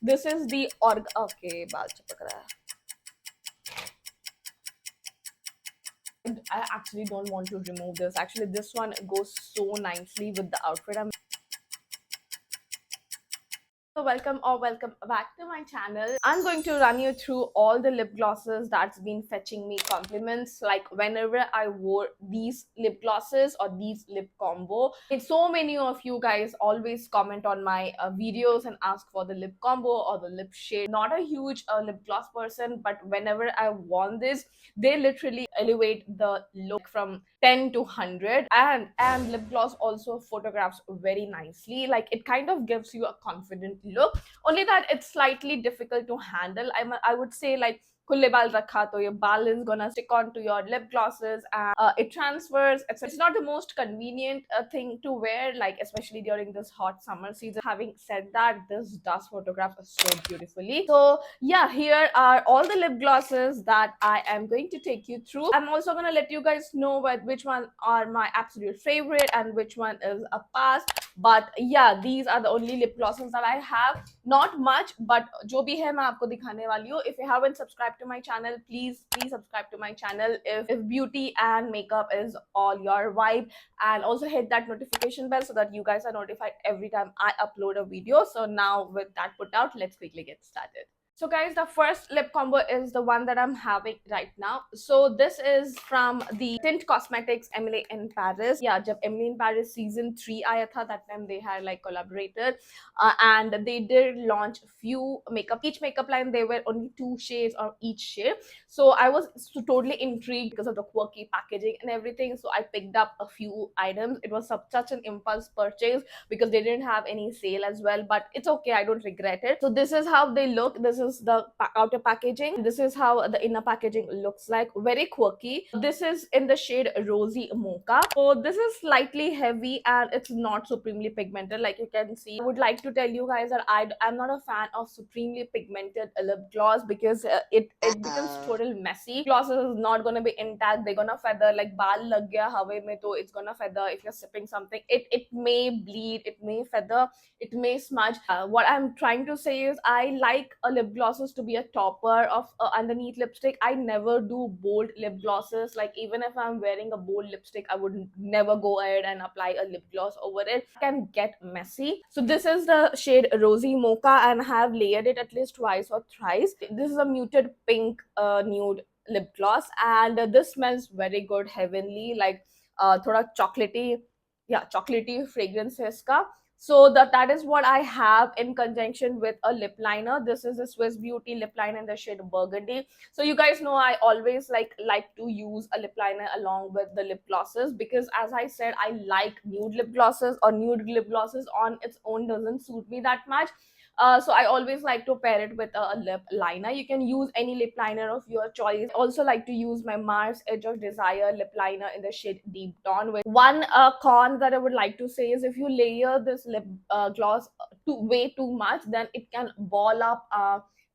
This is the okay, baal chipak raha hai. I actually don't want to remove this. Actually, this one goes so nicely with the outfit I'm. So welcome or welcome back to my channel. I'm going to run you through all the lip glosses that's been fetching me compliments, like whenever I wore these lip glosses or these lip combo. And so many of you guys always comment on my videos and ask for the lip combo or the lip shade. Not a huge lip gloss person, but whenever I want this, they literally elevate the look from 10 to 100. And lip gloss also photographs very nicely, like it kind of gives you a confident look, only that it's slightly difficult to handle. I would say, like, खुले बाल रखा तो your ball is gonna stick onto your lip glosses, and it transfers. It's not the most convenient thing to wear, like especially during this hot summer season. Having said that, this does photograph so beautifully. So yeah, here are all the lip glosses that I am going to take you through. I'm also gonna let you guys know which one are my absolute favorite and which one is a pass. But yeah, these are the only lip glosses that I have. Not much, but जो भी है मैं आपको दिखाने वाली हूँ. If you haven't subscribed to my channel, please subscribe to my channel if beauty and makeup is all your vibe, and also hit that notification bell so that you guys are notified every time I upload a video. So now with that put out, let's quickly get started. So guys, the first lip combo is the one that I'm having right now. So this is from the Tint Cosmetics Emily in Paris. Yeah, jab Emily in Paris season 3 aaya tha, that time they had like collaborated, and they did launch few makeup. Each makeup line there were only 2 shades of each shade. So I was totally intrigued because of the quirky packaging and everything. So I picked up a few items. It was such an impulse purchase because they didn't have any sale as well, but it's okay, I don't regret it. So this is how they look. This is the outer packaging. This is how the inner packaging looks like. Very quirky. This is in the shade Rosy Mocha. So this is slightly heavy and it's not supremely pigmented, like you can see. I would like to tell you guys that I'm not a fan of supremely pigmented lip gloss because it becomes total messy. Gloss is not gonna be intact. They're gonna feather, like baal lag gaya hawe mein to it's gonna feather. If you're sipping something, it may bleed, it may feather, it may smudge. What I'm trying to say is I like a lip glosses to be a topper of underneath lipstick. I never do bold lip glosses. Like even if I'm wearing a bold lipstick, I would never go ahead and apply a lip gloss over it. It can get messy. So this is the shade Rosy Mocha, and I have layered it at least twice or thrice. This is a muted pink nude lip gloss, and this smells very good, heavenly, like thoda chocolatey, yeah, chocolatey fragrance है इसका. So that is what I have in conjunction with a lip liner. This is a Swiss Beauty lip liner in the shade Burgundy. So you guys know I always like to use a lip liner along with the lip glosses, because as I said, I like nude lip glosses, or nude lip glosses on its own doesn't suit me that much. So I always like to pair it with a lip liner. You can use any lip liner of your choice. Also like to use my Mars Edge of Desire lip liner in the shade Deep Dawn. With one con that I would like to say is if you layer this lip gloss way too much, then it can ball up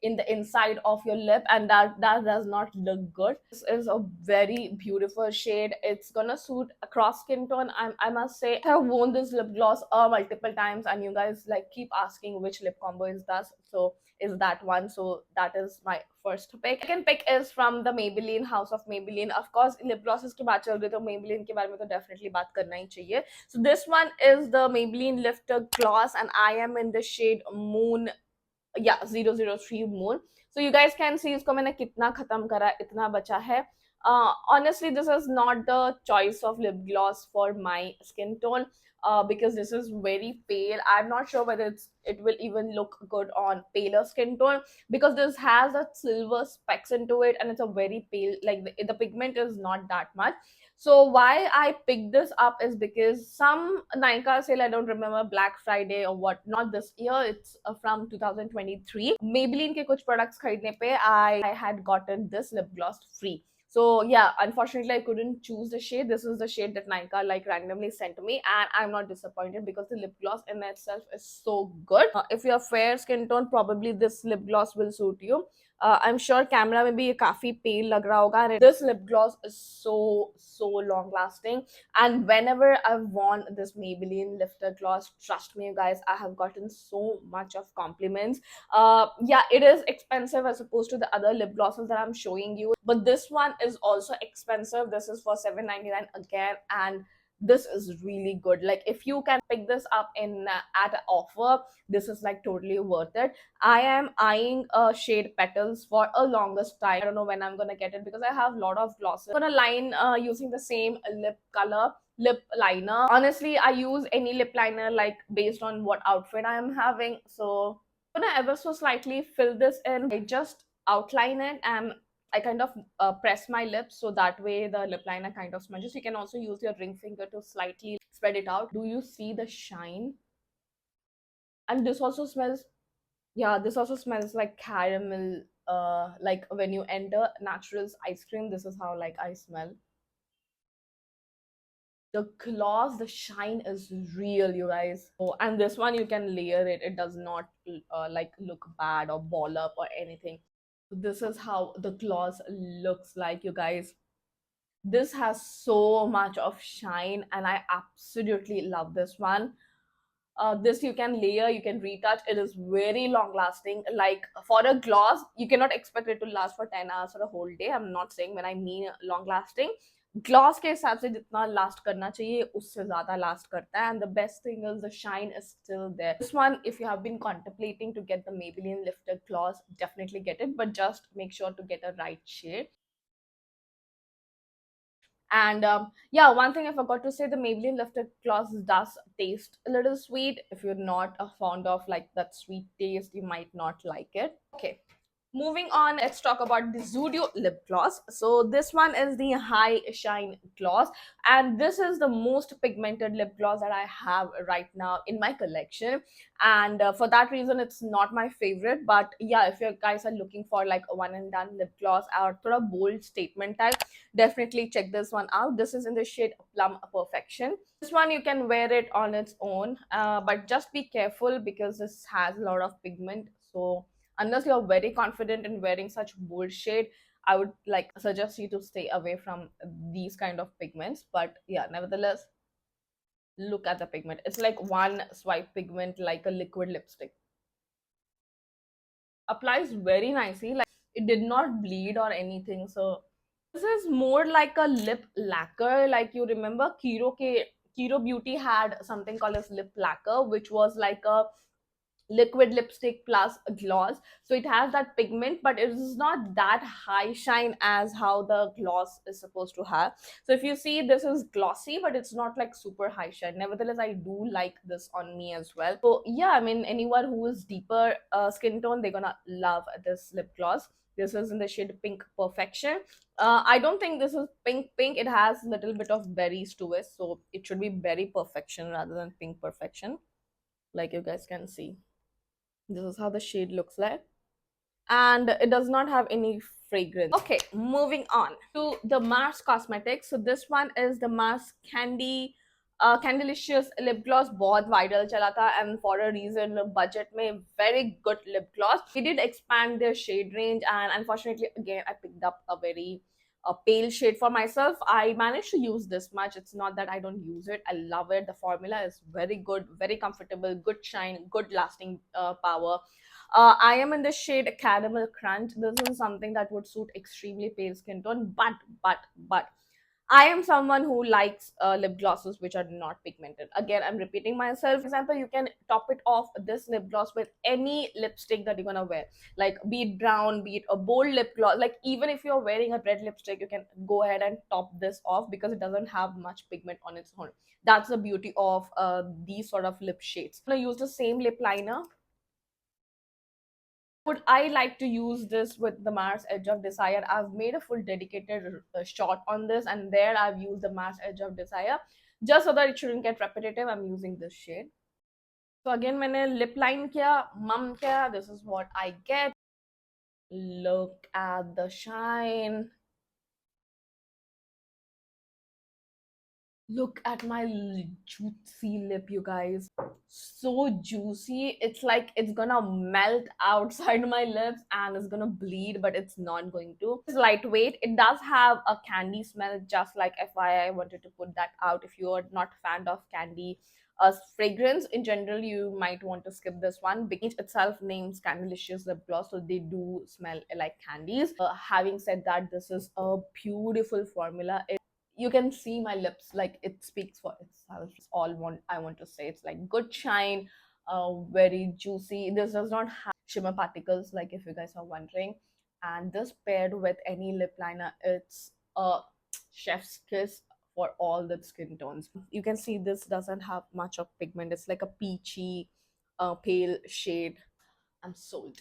in the inside of your lip, and that does not look good. This is a very beautiful shade. It's gonna suit across skin tone. I must say, I have worn this lip gloss multiple times, and you guys like keep asking which lip combo is that. So is that one. So that is my first pick. Second pick is from the Maybelline, House of Maybelline. Of course, lip glosses की बात चल रही तो Maybelline के बारे में तो definitely बात करना ही चाहिए. So this one is the Maybelline Lifter Gloss, and I am in the shade Moon, yeah, 003 Moon. So you guys can see इसको मैंने कितना खत्म करा, इतना बचा है. Honestly, this is not the choice of lip gloss for my skin tone, because this is very pale. I'm not sure whether it will even look good on paler skin tone, because this has a silver specks into it, and it's a very pale, like the pigment is not that much. So why I picked this up is because some Nykaa sale, I don't remember, Black Friday or what, not this year, it's from 2023. Maybelline के कुछ products खरीदने पे I had gotten this lip gloss free. So yeah, unfortunately I couldn't choose the shade. This is the shade that Nykaa like randomly sent to me, and I'm not disappointed because the lip gloss in itself is so good. If you're fair skin tone, probably this lip gloss will suit you. I'm sure camera में भी ये काफी pale लग रहा होगा. And this lip gloss is so long lasting. And whenever I've worn this Maybelline lifter gloss, trust me, you guys, I have gotten so much of compliments. Yeah, it is expensive as opposed to the other lip glosses that I'm showing you, but this one is also expensive. This is for 7.99 again, and this is really good. Like, if you can pick this up in at an offer, this is like totally worth it. I am eyeing shade Petals for a longest time. I don't know when I'm gonna get it because I have a lot of glosses. I'm gonna line using the same lip color lip liner. Honestly, I use any lip liner like based on what outfit I am having. So I'm gonna ever so slightly fill this in. I just outline it and I kind of press my lips so that way the lip liner kind of smudges. You can also use your ring finger to slightly spread it out. Do you see the shine? And this also smells, yeah, this also smells like caramel. Like when you enter Naturals ice cream, this is how like I smell. The gloss, the shine is real, you guys. Oh, and this one you can layer it. It does not like look bad or ball up or anything. This is how the gloss looks like, you guys. This has so much of shine, and I absolutely love this one. This you can layer, you can retouch. It is very long lasting. Like for a gloss, you cannot expect it to last for 10 hours or a whole day. I'm not saying when I mean long lasting. Gloss के हिसाब से जितना last करना चाहिए उससे ज्यादा last करता है. And the best thing is the shine is still there. This one, if you have been contemplating to get the Maybelline lifted gloss, definitely get it, but just make sure to get a right shade. And yeah, one thing I forgot to say, the Maybelline lifted gloss does taste a little sweet. If you're not fond of like that sweet taste, you might not like it. Okay, moving on, let's talk about the Zudio lip gloss. So this one is the High Shine gloss, and this is the most pigmented lip gloss that I have right now in my collection. And for that reason, it's not my favorite. But yeah, if you guys are looking for like a one and done lip gloss or sort of bold statement type, definitely check this one out. This is in the shade Plum Perfection. This one you can wear it on its own, but just be careful because this has a lot of pigment. So unless you're very confident in wearing such bold shade, I would like suggest you to stay away from these kind of pigments. But yeah, nevertheless, look at the pigment. It's like one swipe pigment, like a liquid lipstick. Applies very nicely. Like it did not bleed or anything. So this is more like a lip lacquer. Like you remember Kiro Beauty had something called as lip lacquer, which was like a liquid lipstick plus a gloss. So it has that pigment, but it is not that high shine as how the gloss is supposed to have. So if you see, this is glossy, but it's not like super high shine. Nevertheless, I do like this on me as well. So yeah, I mean, anyone who is deeper skin tone, they're gonna love this lip gloss. This is in the shade Pink Perfection. I don't think this is pink. It has a little bit of berries to it, so it should be Berry Perfection rather than Pink Perfection, like you guys can see. This is how the shade looks like. And it does not have any fragrance. Okay, moving on to the Mars Cosmetics. So this one is the Mars Candylicious lip gloss. बहुत viral चला था, and for a reason budget में very good lip gloss. They did expand their shade range, and unfortunately again I picked up a very pale shade for myself. I managed to use this much. It's not that I don't use it. I love it. The formula is very good, very comfortable, good shine, good lasting power. I am in the shade Caramel Crunch. This is something that would suit extremely pale skin tone, but I am someone who likes lip glosses which are not pigmented. Again, I'm repeating myself. For example, you can top it off this lip gloss with any lipstick that you're gonna wear. Like be it brown, be it a bold lip gloss. Like even if you're wearing a red lipstick, you can go ahead and top this off because it doesn't have much pigment on its own. That's the beauty of these sort of lip shades. I'm gonna use the same lip liner. Would I like to use this with the Mars Edge of Desire? I've made a full dedicated shot on this, and there I've used the Mars Edge of Desire just so that it shouldn't get repetitive. I'm using this shade. So again, मैंने lip line किया, mum किया. This is what I get. Look at the shine. Look at my juicy lip, you guys. So juicy. It's like it's gonna melt outside my lips and it's gonna bleed, but it's not going to. It's lightweight. It does have a candy smell, just like FYI. I wanted to put that out. If you are not a fan of candy fragrance in general, you might want to skip this one. Because itself names Candylicious lip gloss, so they do smell like candies. Having said that, this is a beautiful formula. You can see my lips, like it speaks for itself. It's all want I want to say. It's like good shine, very juicy. This does not have shimmer particles, like if you guys are wondering. And this paired with any lip liner, it's a chef's kiss for all the skin tones. You can see this doesn't have much of pigment. It's like a peachy pale shade. I'm sold.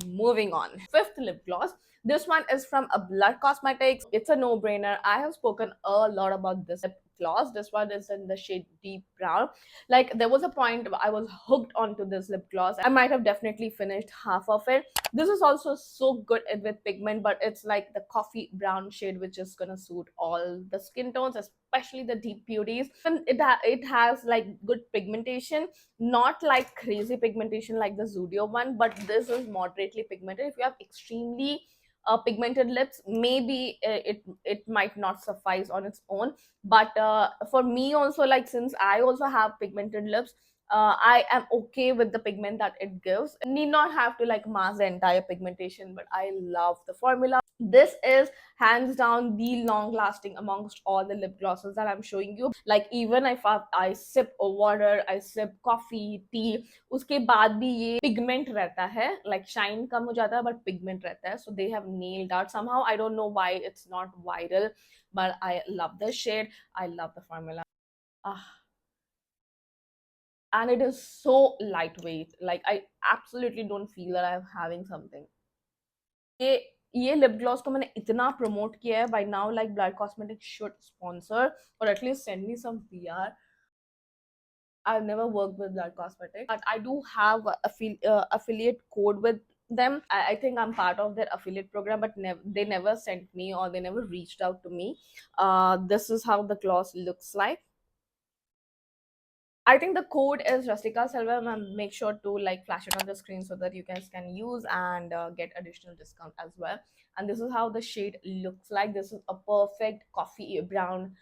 Moving on. Fifth lip gloss. This one is from a Blood Cosmetics. It's a no-brainer. I have spoken a lot about this lip gloss. This one is in the shade deep brown. Like there was a point I was hooked onto this lip gloss. I might have definitely finished half of it. This is also so good with pigment, but it's like the coffee brown shade, which is gonna suit all the skin tones, especially the deep beauties. And it has like good pigmentation, not like crazy pigmentation like the Zudio one, but this is moderately pigmented. If you have extremely pigmented lips, maybe it might not suffice on its own. But for me also, like since I also have pigmented lips, I am okay with the pigment that it gives. Need not have to like mask the entire pigmentation, but I love the formula. This is hands down the long lasting amongst all the lip glosses that I'm showing you. Like even if I sip water, I sip coffee, tea, उसके बाद भी ये pigment रहता है, like shine कम हो जाता है but pigment रहता है. So they have nailed out somehow. I don't know why it's not viral, but I love this shade. I love the formula. Ah, and it is so lightweight. Like I absolutely don't feel that I'm having something. ये ये lip gloss को मैंने इतना promote किया है by now, like blood cosmetics should sponsor और at least send me some PR. I've never worked with Blood Cosmetics, but I do have a affiliate code with them. I think I'm part of their affiliate program, but they never sent me or they never reached out to me. This is how the gloss looks like. I think the code is Rustica Silver, and make sure to like flash it on the screen so that you guys can use and get additional discount as well. And this is how the shade looks like. This is a perfect coffee brown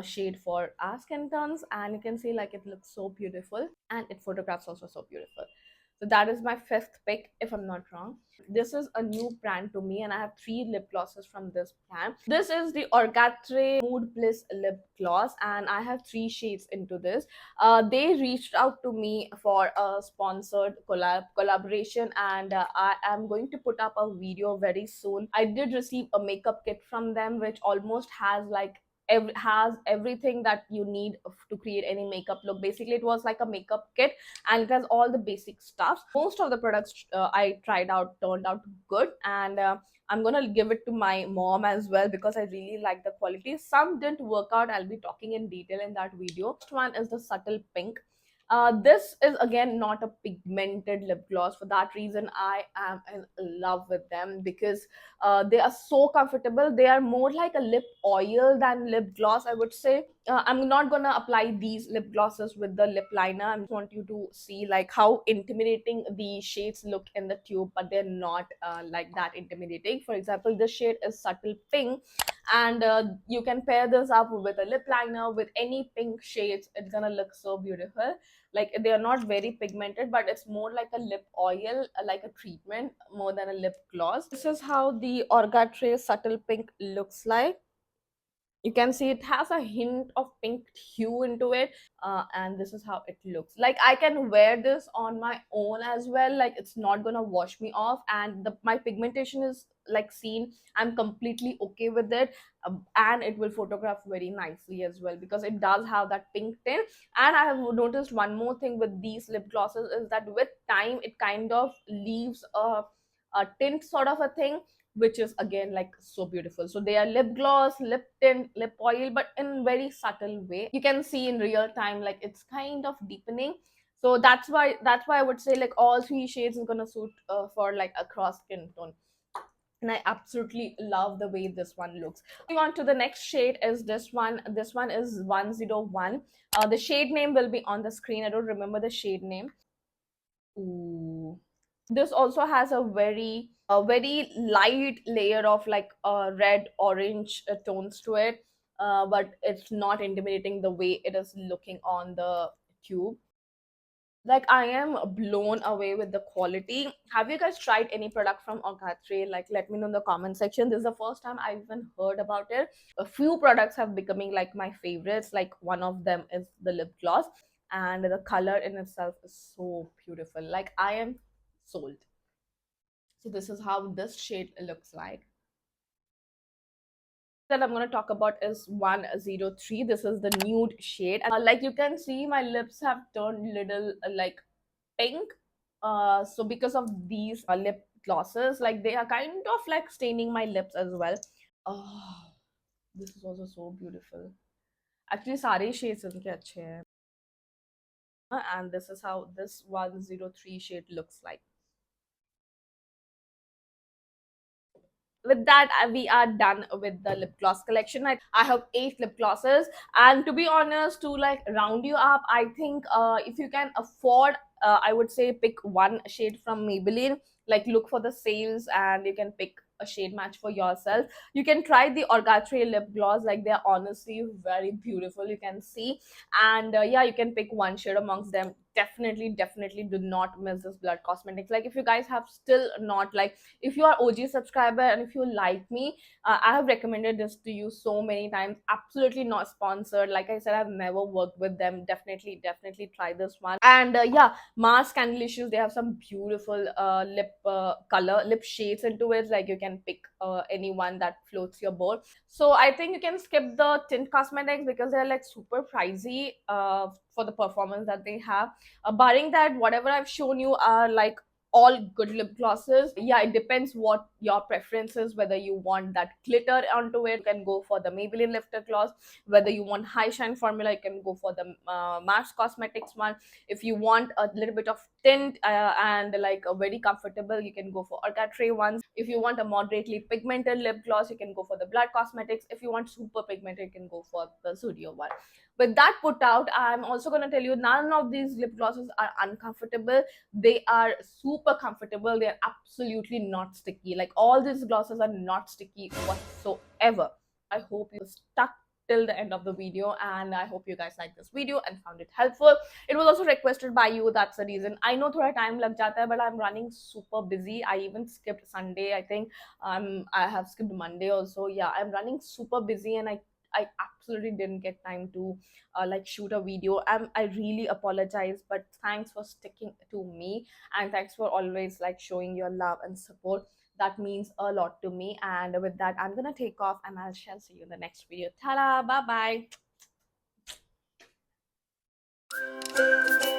shade for our skin tones, and you can see like it looks so beautiful and it photographs also so beautiful. So that is my fifth pick, if I'm not wrong. This is a new brand to me, and I have three lip glosses from this brand. This is the Orgatre Mood Bliss lip gloss, and I have three shades into this. They reached out to me for a sponsored collaboration, and I am going to put up a video very soon. I did receive a makeup kit from them, which almost has like has everything that you need to create any makeup look. Basically, it was like a makeup kit, and it has all the basic stuff. Most of the products I tried out turned out good, and I'm gonna give it to my mom as well because I really like the quality. Some didn't work out. I'll be talking in detail in that video. Next one is the Subtle Pink. This is again not a pigmented lip gloss. For that reason, I am in love with them because they are so comfortable. They are more like a lip oil than lip gloss, I would say. I'm not gonna apply these lip glosses with the lip liner. I just want you to see like how intimidating the shades look in the tube, but they're not like that intimidating. For example, this shade is Subtle Pink, and you can pair this up with a lip liner with any pink shades. It's gonna look so beautiful. Like they are not very pigmented, but it's more like a lip oil, like a treatment more than a lip gloss. This is how the Orgatre Subtle Pink looks like. You can see it has a hint of pink hue into it, and this is how it looks like. I can wear this on my own as well, like it's not gonna wash me off, and my pigmentation is like seen. I'm completely okay with it, and it will photograph very nicely as well because it does have that pink tint. And I have noticed one more thing with these lip glosses is that with time it kind of leaves a tint sort of a thing, which is again like so beautiful. So they are lip gloss, lip tint, lip oil, but in very subtle way. You can see in real time like it's kind of deepening. So that's why I would say like all three shades is gonna suit for like across skin tone. and I absolutely love the way this one looks. Moving on to the next shade is this one. This one is 101. The shade name will be on the screen. I don't remember the shade name. Ooh. This also has a very light layer of like red orange tones to it, but it's not intimidating the way it is looking on the tube. Like, I am blown away with the quality. Have you guys tried any product from Orgatre? Like, let me know in the comment section. This is the first time I've even heard about it. A few products have becoming like my favorites. Like, one of them is the lip gloss, and the color in itself is so beautiful. Like, I am sold. So this is how this shade looks like. That I'm going to talk about is 103. This is the nude shade. Like, you can see my lips have turned little like pink. So because of these lip glosses, like, they are kind of like staining my lips as well. Oh, this is also so beautiful. Actually, सारे shades इनके अच्छे हैं. And this is how this 103 shade looks like. With that, we are done with the lip gloss collection. I have 8 lip glosses, and to be honest, to like round you up, I think if you can afford, I would say pick one shade from Maybelline. Like, look for the sales and you can pick a shade match for yourself. You can try the Orgatre lip gloss. Like, they're honestly very beautiful, you can see. And yeah, you can pick one shade amongst them. Definitely do not miss this Blood Cosmetics. Like, if you guys have still not, like, if you are OG subscriber and if you like me, I have recommended this to you so many times. Absolutely not sponsored. Like I said, I've never worked with them. Definitely try this one. And yeah, Mars Candlelicious, they have some beautiful lip shades into it. Like, you can pick any one that floats your boat. So I think you can skip the Tint Cosmetics because they're like super pricey for the performance that they have. Barring that, whatever I've shown you are like all good lip glosses. Yeah, it depends what your preference is, whether you want that glitter onto it, you can go for the Maybelline lifter gloss. Whether you want high shine formula, you can go for the Mars Cosmetics one. If you want a little bit of tint and like a very comfortable, you can go for Orgatre ones. If you want a moderately pigmented lip gloss, you can go for the Blood Cosmetics. If you want super pigmented, you can go for the Studio one. With that put out, I'm also going to tell you, none of these lip glosses are uncomfortable. They are super comfortable. They're absolutely not sticky. Like, all these glosses are not sticky whatsoever. I hope you stuck till the end of the video, and I hope you guys liked this video and found it helpful. It was also requested by you. That's the reason. I know thoda time lag jata hai, but I'm running super busy. I even skipped Sunday, I think. I have skipped Monday also. Yeah, I'm running super busy, and I absolutely didn't get time to like shoot a video. I really apologize, but thanks for sticking to me, and thanks for always like showing your love and support. That means a lot to me. And with that, I'm gonna take off, and I shall see you in the next video. Ta-da! Bye bye.